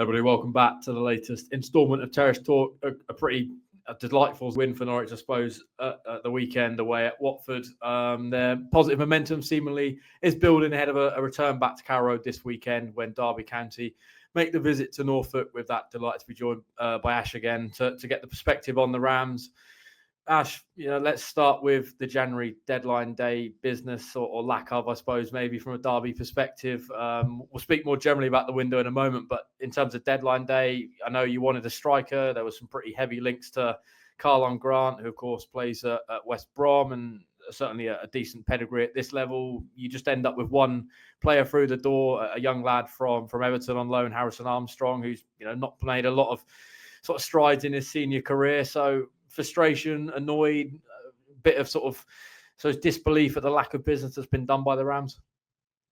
Everybody, welcome back to the latest instalment of Terrace Talk. A pretty delightful win for Norwich, I suppose, at the weekend away at Watford. Their positive momentum seemingly is building ahead of a return back to Carrow Road this weekend when Derby County make the visit to Norfolk. With that, delighted to be joined by Ash again to get the perspective on the Rams. Ash, let's start with the January deadline day business or lack of, I suppose, maybe from a Derby perspective. We'll speak more generally about the window in a moment, but in terms of deadline day, I know you wanted a striker. There was some pretty heavy links to Carlon Grant, who, of course, plays at West Brom and certainly a decent pedigree at this level. You just end up with one player through the door, a young lad from Everton on loan, Harrison Armstrong, who's not made a lot of sort of strides in his senior career. So frustration, annoyed, a bit of disbelief at the lack of business that's been done by the Rams.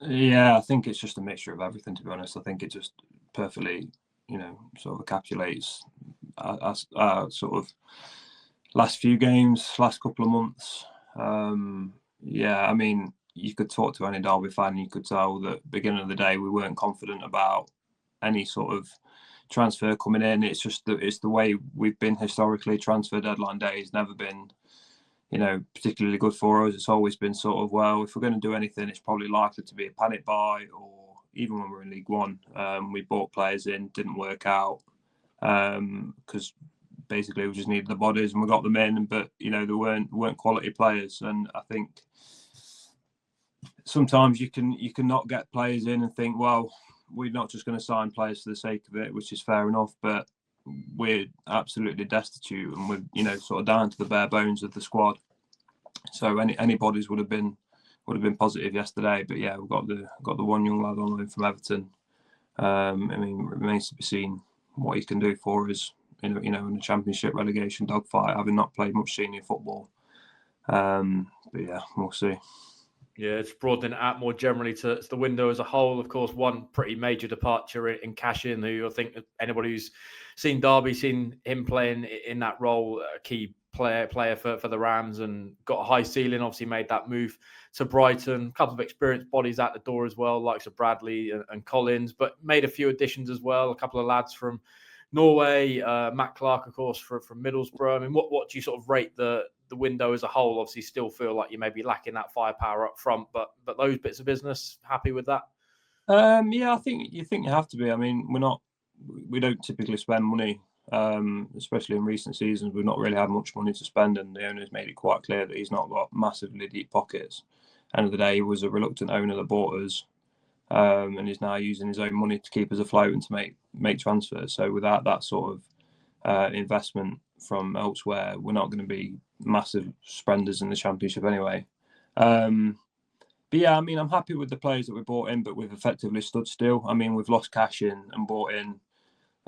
Yeah, I think it's just a mixture of everything, to be honest. I think it just perfectly, sort of encapsulates our sort of last few games, last couple of months. I mean, you could talk to any Derby fan, you could tell that at the beginning of the day we weren't confident about any sort of transfer coming in. It's just it's the way we've been historically. Transfer deadline day has never been, particularly good for us. It's always been sort of, well, if we're going to do anything, it's probably likely to be a panic buy, or even when we're in League One, we bought players in, didn't work out because basically we just needed the bodies and we got them in, but they weren't quality players. And I think sometimes you can not get players in and think, well, we're not just going to sign players for the sake of it, which is fair enough, but we're absolutely destitute and we're sort of down to the bare bones of the squad. So any bodies would have been positive yesterday. But yeah, we've got the one young lad on loan from Everton. I mean, it remains to be seen what he can do for us. In a Championship relegation dogfight, having not played much senior football. But yeah, we'll see. Yeah, it's broadening it out more generally to the window as a whole. Of course, one pretty major departure in Cashin, who I think anybody who's seen Derby, seen him playing in that role, a key player for the Rams, and got a high ceiling. Obviously made that move to Brighton. A couple of experienced bodies out the door as well, likes of Bradley and Collins, but made a few additions as well. A couple of lads from Norway, Matt Clark, of course, from Middlesbrough. I mean, what do you sort of rate the window as a whole? Obviously, still feel like you may be lacking that firepower up front, but those bits of business, happy with that? Yeah, I think you have to be. I mean, we don't typically spend money, especially in recent seasons. We've not really had much money to spend, and the owner's made it quite clear that he's not got massively deep pockets. End of the day, he was a reluctant owner that bought us, and he's now using his own money to keep us afloat and to make transfers. So without that sort of investment from elsewhere, we're not going to be massive spenders in the Championship anyway. But yeah, I mean, I'm happy with the players that we bought in, but we've effectively stood still. I mean, we've lost cash in and bought in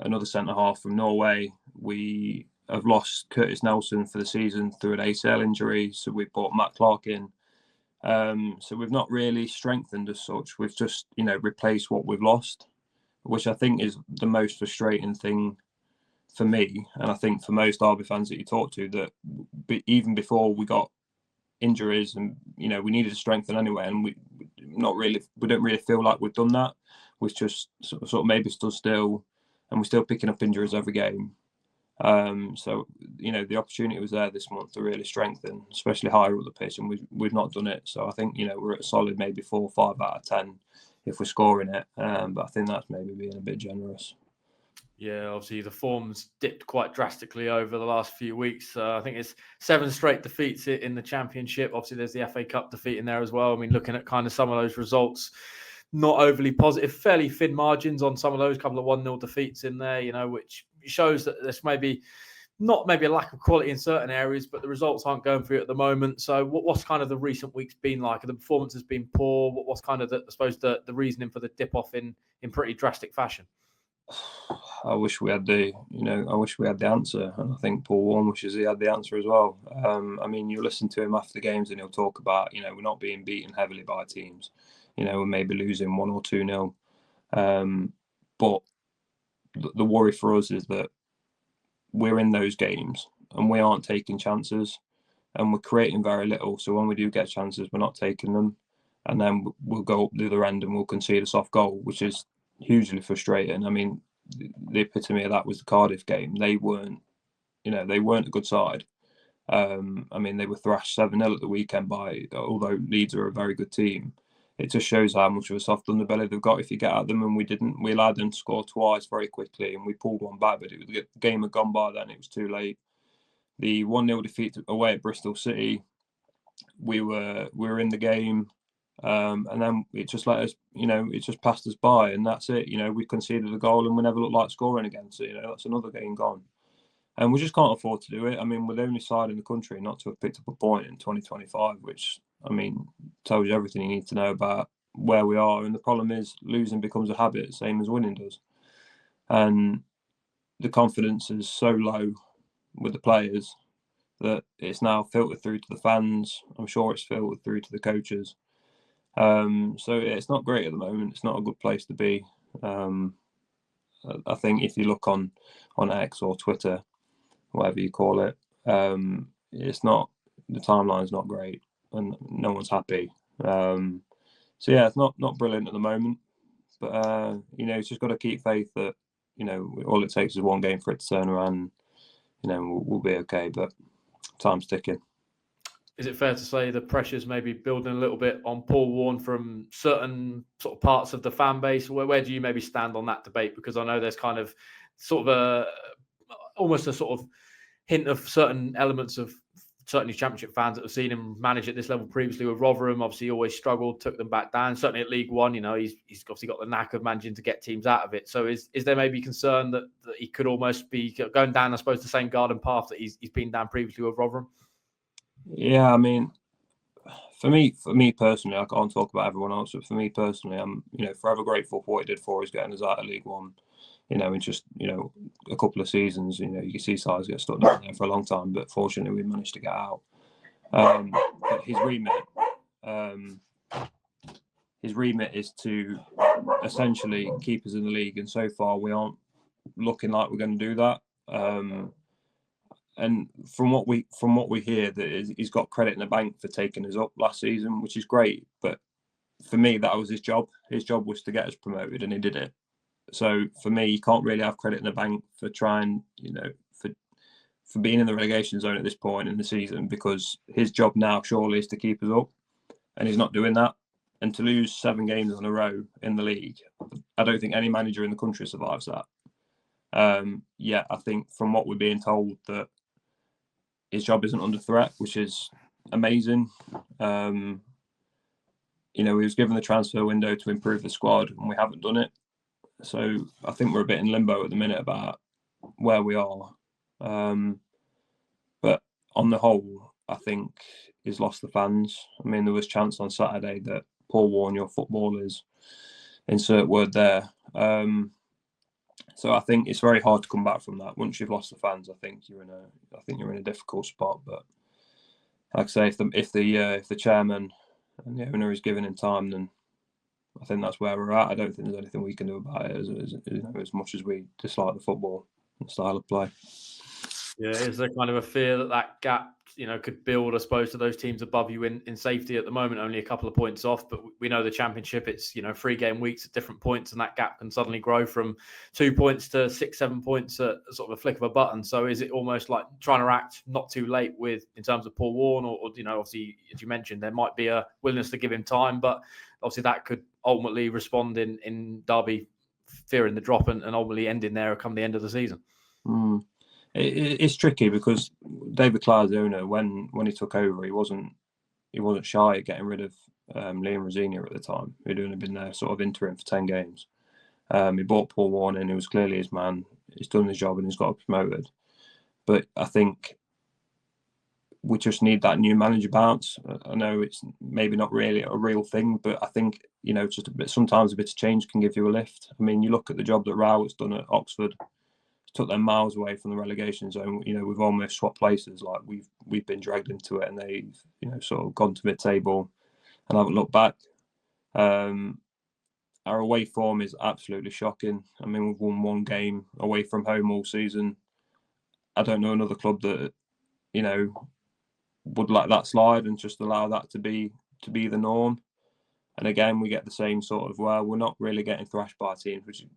another centre-half from Norway. We have lost Curtis Nelson for the season through an ACL injury, so we bought Matt Clark in. So we've not really strengthened as such. We've just, replaced what we've lost, which I think is the most frustrating thing for me, and I think for most Derby fans that you talk to, that even before we got injuries and we needed to strengthen anyway, and we don't really feel like we've done that. We've just sort of maybe stood still, and we're still picking up injuries every game. So the opportunity was there this month to really strengthen, especially higher up the pitch, and we've not done it. So I think we're at a solid maybe 4 or 5 out of 10 if we're scoring it, but I think that's maybe being a bit generous. Yeah, obviously the form's dipped quite drastically over the last few weeks. I think it's 7 straight defeats in the Championship. Obviously, there's the FA Cup defeat in there as well. I mean, looking at kind of some of those results, not overly positive, fairly thin margins on some of those, couple of 1-0 defeats in there, which shows that there's maybe a lack of quality in certain areas, but the results aren't going for you at the moment. So what's kind of the recent weeks been like? The performance has been poor. What's kind of the reasoning for the dip off in pretty drastic fashion? I wish we had the answer, and I think Paul Warne wishes he had the answer as well. I mean, you listen to him after the games, and he'll talk about, we're not being beaten heavily by teams. We're maybe losing 1 or 2-0. But the worry for us is that we're in those games and we aren't taking chances, and we're creating very little. So when we do get chances, we're not taking them, and then we'll go up the other end and we'll concede a soft goal, which is hugely frustrating. I mean, the epitome of that was the Cardiff game. They weren't a good side. I mean, they were thrashed 7-0 at the weekend although Leeds are a very good team. It just shows how much of a soft underbelly they've got if you get at them, and we allowed them to score twice very quickly, and we pulled one back, but the game had gone by then, it was too late. The 1-0 defeat away at Bristol City, we were in the game, and then it just let us, it just passed us by, and that's it. We conceded a goal and we never looked like scoring again, so that's another game gone. And we just can't afford to do it. I mean, we're the only side in the country not to have picked up a point in 2025, which, I mean, tells you everything you need to know about where we are. And the problem is losing becomes a habit, same as winning does. And the confidence is so low with the players that it's now filtered through to the fans. I'm sure it's filtered through to the coaches. So it's not great at the moment. It's not a good place to be. I think if you look on X or Twitter, whatever you call it, it's not, the timeline's not great and no one's happy. So yeah, it's not brilliant at the moment, but it's just got to keep faith that all it takes is one game for it to turn around. We'll be okay, but time's ticking. Is it fair to say the pressure's maybe building a little bit on Paul Warne from certain sort of parts of the fan base? Where do you maybe stand on that debate? Because I know there's kind of sort of almost a sort of hint of certain elements of certainly Championship fans that have seen him manage at this level previously with Rotherham. Obviously, he always struggled, took them back down. Certainly at League One, he's obviously got the knack of managing to get teams out of it. So is there maybe concern that he could almost be going down, I suppose, the same garden path that he's been down previously with Rotherham? Yeah, I mean, for me personally, I can't talk about everyone else, but for me personally, I'm forever grateful for what he did for us, getting us out of League One. In just a couple of seasons, you can see sides get stuck down there for a long time, but fortunately we managed to get out. But his remit is to essentially keep us in the league, and so far we aren't looking like we're going to do that. And from what we hear, that he's got credit in the bank for taking us up last season, which is great. But for me, that was his job. His job was to get us promoted, and he did it. So for me, you can't really have credit in the bank for trying, for being in the relegation zone at this point in the season, because his job now surely is to keep us up, and he's not doing that. And to lose 7 games in a row in the league, I don't think any manager in the country survives that. I think from what we're being told that his job isn't under threat, which is amazing. He was given the transfer window to improve the squad, and we haven't done it. So I think we're a bit in limbo at the minute about where we are. But on the whole, I think he's lost the fans. I mean, there was chance on Saturday that Paul Warne, your footballers, insert word there. So I think it's very hard to come back from that. Once you've lost the fans, I think you're in a difficult spot. But like I say, if the chairman and the owner is giving him time, then I think that's where we're at. I don't think there's anything we can do about it as much as we dislike the football and style of play. Yeah, is there kind of a fear that gap, could build, I suppose, to those teams above you in safety at the moment, only a couple of points off, but we know the Championship, it's, 3 game weeks at different points, and that gap can suddenly grow from 2 points to 6-7 points at sort of a flick of a button. So is it almost like trying to act not too late in terms of Paul Warne, or obviously, as you mentioned, there might be a willingness to give him time, but obviously that could ultimately respond in Derby, fearing the drop and ultimately ending there come the end of the season. It's tricky because David Clyde's, the owner, when he took over, he wasn't shy at getting rid of Liam Rosenior at the time, who'd only been there sort of interim for 10 games. He bought Paul Warne in, who was clearly his man. He's done his job and he's got promoted. But I think we just need that new manager bounce. I know it's maybe not really a real thing, but I think just sometimes a bit of change can give you a lift. I mean, you look at the job that Rowett's done at Oxford. Took them miles away from the relegation zone. We've almost swapped places. Like we've been dragged into it, and they've sort of gone to mid-table and haven't looked back. Our away form is absolutely shocking. I mean, we've won 1 game away from home all season. I don't know another club that would let that slide and just allow that to be the norm. And again, we get the same sort of, we're not really getting thrashed by teams, which is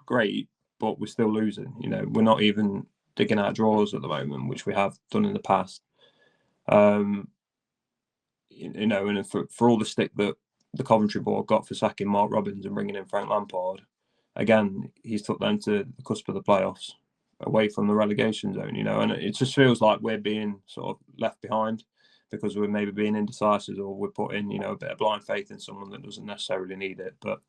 great. but we're still losing. You know, we're not even digging out draws at the moment, which we have done in the past. You know, and for all the stick that the Coventry board got for sacking Mark Robins and bringing in Frank Lampard, again, he's took them to the cusp of the playoffs, away from the relegation zone, you know, and it just feels like we're being sort of left behind because we're maybe being indecisive, or we're putting, you know, a bit of blind faith in someone that doesn't necessarily need it. But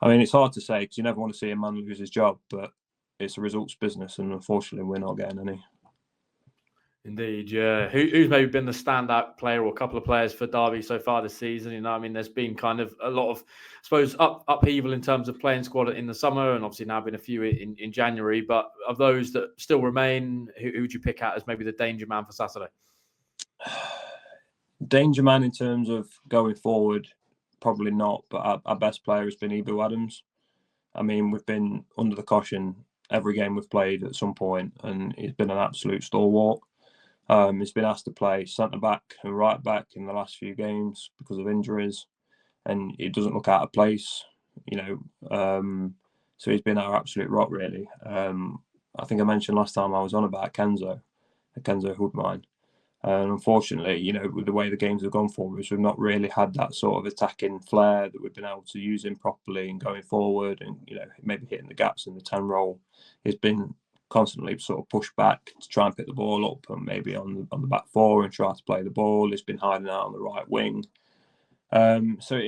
I mean, it's hard to say because you never want to see a man lose his job, but it's a results business, and unfortunately, we're not getting any. Indeed, yeah. Who's maybe been the standout player or a couple of players for Derby so far this season? You know, I mean, there's been kind of a lot of, I suppose, upheaval in terms of playing squad in the summer, and obviously now been a few in January. But of those that still remain, who would you pick out as maybe the danger man for Saturday? Danger man in terms of going forward, probably not. But our best player has been Ibu Adams. I mean, we've been under the caution every game we've played at some point, and he's been an absolute stalwart. He's been asked to play centre back and right back in the last few games because of injuries, and it doesn't look out of place, you know. So he's been our absolute rock, really. I think I mentioned last time I was on about Kenzo Hoodmine. And unfortunately, you know, with the way the games have gone for us, we've not really had that sort of attacking flair that we've been able to use him properly and going forward, and, you know, maybe hitting the gaps in the 10 role. He's been constantly sort of pushed back to try and pick the ball up, and maybe on the back four and try to play the ball. He's been hiding out on the right wing. So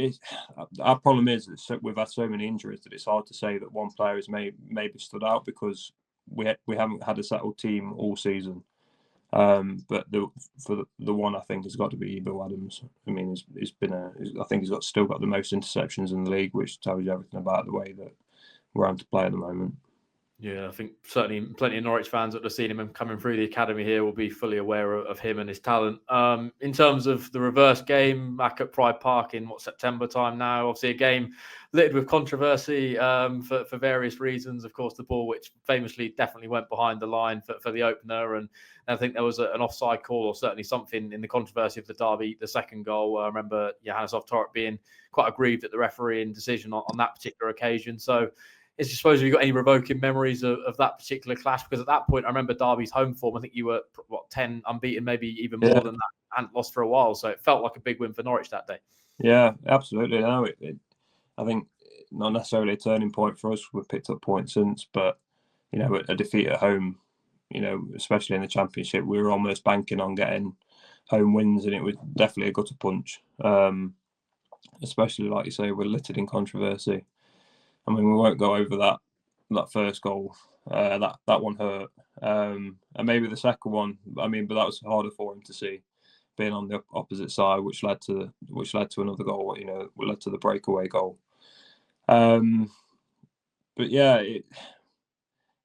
our problem is that we've had so many injuries that it's hard to say that one player has maybe stood out, because we haven't had a settled team all season. But the one I think has got to be Ibu Adams. I mean, I think he's still got the most interceptions in the league, which tells you everything about the way that we're having to play at the moment. Yeah, I think certainly plenty of Norwich fans that have seen him coming through the academy here will be fully aware of him and his talent. In terms of the reverse game back at Pride Park in September time now, obviously a game littered with controversy for various reasons. Of course, the ball, which famously definitely went behind the line for the opener, and I think there was an offside call, or certainly something in the controversy of the derby, the second goal. I remember Johannes Torrid being quite aggrieved at the refereeing decision on that particular occasion. So, I suppose, have you got any revoking memories of that particular clash? Because at that point, I remember Derby's home form. I think you were 10 unbeaten, maybe even more than that, hadn't lost for a while. So it felt like a big win for Norwich that day. Yeah, absolutely. No, I think not necessarily a turning point for us. We've picked up points since, but, you know, a defeat at home, you know, especially in the Championship, we were almost banking on getting home wins, and it was definitely a gutter punch. Especially, like you say, we're littered in controversy. I mean, we won't go over that first goal. That one hurt, and maybe the second one. I mean, but that was harder for him to see, being on the opposite side, which led to another goal. You know, led to the breakaway goal. But yeah,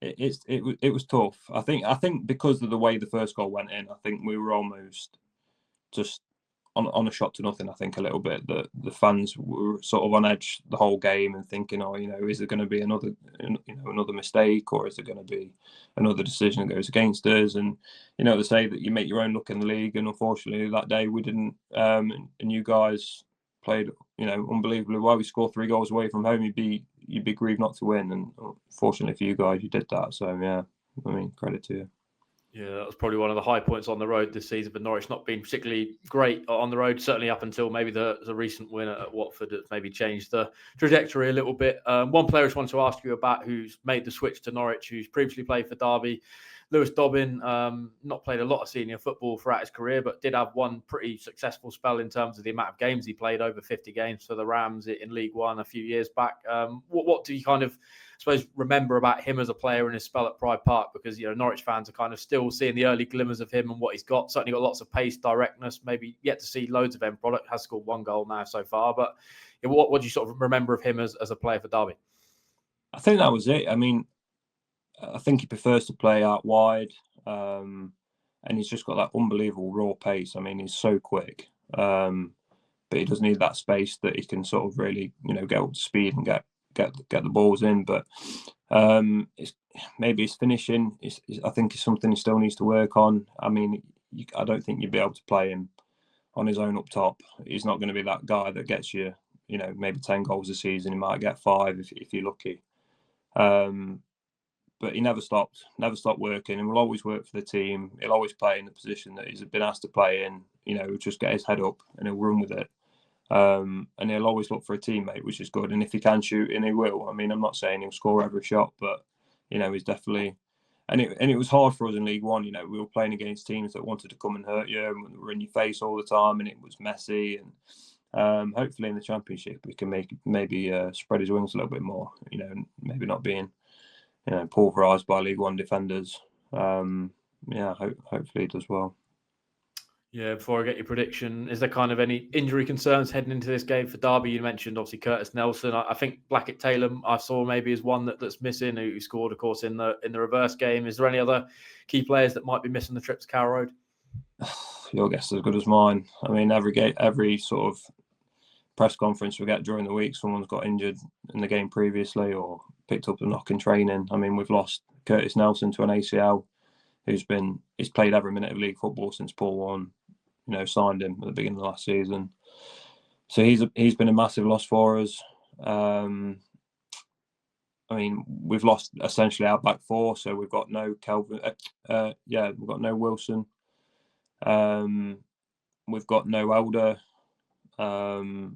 it was tough. I think because of the way the first goal went in, I think we were almost just on a shot to nothing. I think a little bit that the fans were sort of on edge the whole game and thinking, oh, you know, is there going to be another mistake, or is there going to be another decision that goes against us? And, you know, they say that you make your own luck in the league, and unfortunately that day we didn't. And you guys played, you know, unbelievably well. We scored 3 goals away from home. You'd be grieved not to win, and fortunately for you guys, you did that. So yeah, I mean, credit to you. Yeah, that was probably one of the high points on the road this season, but Norwich not been particularly great on the road, certainly up until maybe the recent win at Watford that maybe changed the trajectory a little bit. One player I just wanted to ask you about, who's made the switch to Norwich, who's previously played for Derby, Lewis Dobbin, not played a lot of senior football throughout his career, but did have one pretty successful spell in terms of the amount of games he played, over 50 games for the Rams in League One a few years back. What do you kind of, I suppose, remember about him as a player and his spell at Pride Park? Because, you know, Norwich fans are kind of still seeing the early glimmers of him and what he's got. Certainly got lots of pace, directness, maybe yet to see loads of end product. Has scored 1 goal now so far. But, you know, what do you sort of remember of him as a player for Derby? I think that was it. I mean, I think he prefers to play out wide, and he's just got that unbelievable raw pace. I mean, he's so quick, but he does need that space that he can sort of really, you know, get up to speed and get the balls in. But maybe his finishing I think is something he still needs to work on. I mean, I don't think you'd be able to play him on his own up top. He's not going to be that guy that gets you, you know, maybe 10 goals a season. He might get 5 if you're lucky. he never stopped working, and will always work for the team. He'll always play in the position that he's been asked to play in. He'll just get his head up and he'll run with it. And he'll always look for a teammate, which is good. And if he can shoot, and he will. I mean, I'm not saying he'll score every shot, but he's definitely. And it was hard for us in League One. We were playing against teams that wanted to come and hurt you, and were in your face all the time, and it was messy. And hopefully in the Championship we can maybe spread his wings a little bit more. Maybe not being pulverised by League One defenders. Hopefully he does well. Yeah, before I get your prediction, is there kind of any injury concerns heading into this game for Derby? You mentioned obviously Curtis Nelson. I think Blackett Taylor I saw maybe is one that's missing, who scored, of course, in the reverse game. Is there any other key players that might be missing the trip to Carrow Road? Your guess is as good as mine. I mean, every sort of press conference we get during the week, someone's got injured in the game previously or picked up a knock in training. I mean, we've lost Curtis Nelson to an ACL, he's played every minute of league football since Paul Warne signed him at the beginning of last season. So he's been a massive loss for us. I mean, we've lost essentially our back four, so we've got no Kelvin. We've got no Wilson. We've got no Elder. We're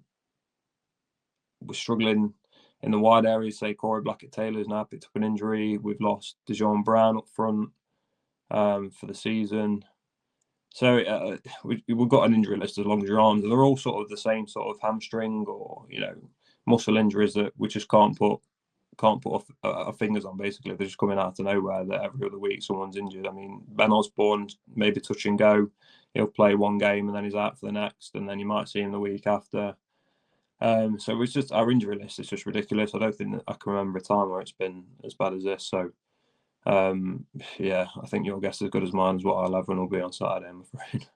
struggling in the wide areas. Say Corey Blackett-Taylor's now picked up an injury. We've lost DeJean Brown up front for the season. So we've got an injury list as long as your arms. They're all sort of the same sort of hamstring or muscle injuries that we just can't put our fingers on. Basically, they're just coming out of nowhere. That every other week someone's injured. I mean, Ben Osborne maybe touch and go. He'll play one game and then he's out for the next, and then you might see him the week after. So it's just our injury list is just ridiculous. I don't think that I can remember a time where it's been as bad as this. So. I think your guess is as good as mine as what our 11 will be on Saturday, I'm afraid.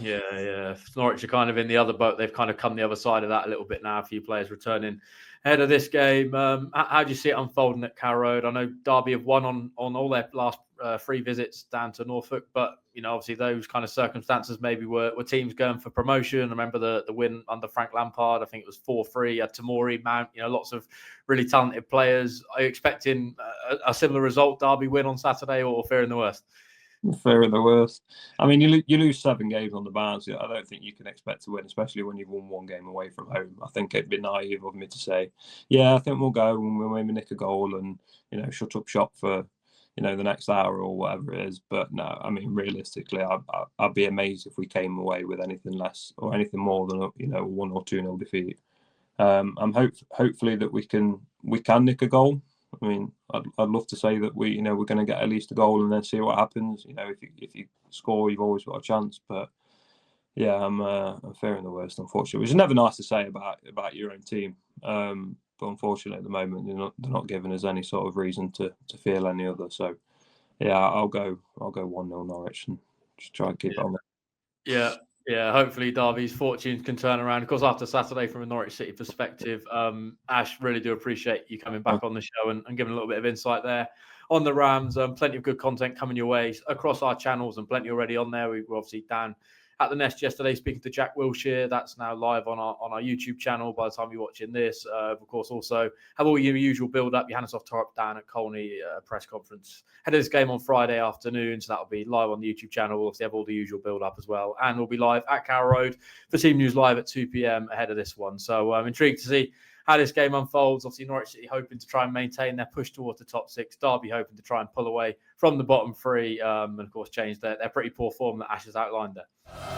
Yeah. Norwich are kind of in the other boat. They've kind of come the other side of that a little bit now. A few players returning ahead of this game. How do you see it unfolding at Carrow Road? I know Derby have won on all their last 3 visits down to Norfolk, but obviously those kind of circumstances maybe were teams going for promotion. I remember the win under Frank Lampard. I think it was 4-3 at Tamori, Mount. Lots of really talented players. Are you expecting a similar result, Derby win on Saturday, or fearing the worst? Fearing the worst. I mean, you lose 7 games on the bounce. I don't think you can expect to win, especially when you've won 1 game away from home. I think it'd be naive of me to say, I think we'll go and we'll maybe nick a goal and shut up shop for the next hour or whatever it is. But no, I mean, realistically, I'd be amazed if we came away with anything less or anything more than 1 or 2-0 defeat. I'm hopefully that we can nick a goal. I mean, I'd love to say that we're going to get at least a goal and then see what happens. If you score, you've always got a chance. But yeah, I'm fearing the worst, unfortunately. Which is never nice to say about your own team. But unfortunately, at the moment, they're not giving us any sort of reason to feel any other. So yeah, I'll go 1-0 Norwich and just try and keep it on there. Yeah, hopefully Derby's fortunes can turn around. Of course, after Saturday, from a Norwich City perspective, Ash, really do appreciate you coming back on the show and giving a little bit of insight there on the Rams. Plenty of good content coming your way across our channels and plenty already on there. We were obviously down at the Nest yesterday speaking to Jack Wilshere. That's now live on our YouTube channel by the time you're watching this. Of course, also have all your usual build-up. Johannes Torrid down at Colney press conference ahead of this game on Friday afternoon, so that'll be live on the YouTube channel. We'll obviously have all the usual build-up as well, and we'll be live at Carrow Road for Team News Live at 2 p.m. ahead of this one. So I'm intrigued to see how this game unfolds. Obviously, Norwich City hoping to try and maintain their push towards the top 6. Derby hoping to try and pull away from the bottom 3, and of course change their pretty poor form that Ash has outlined there.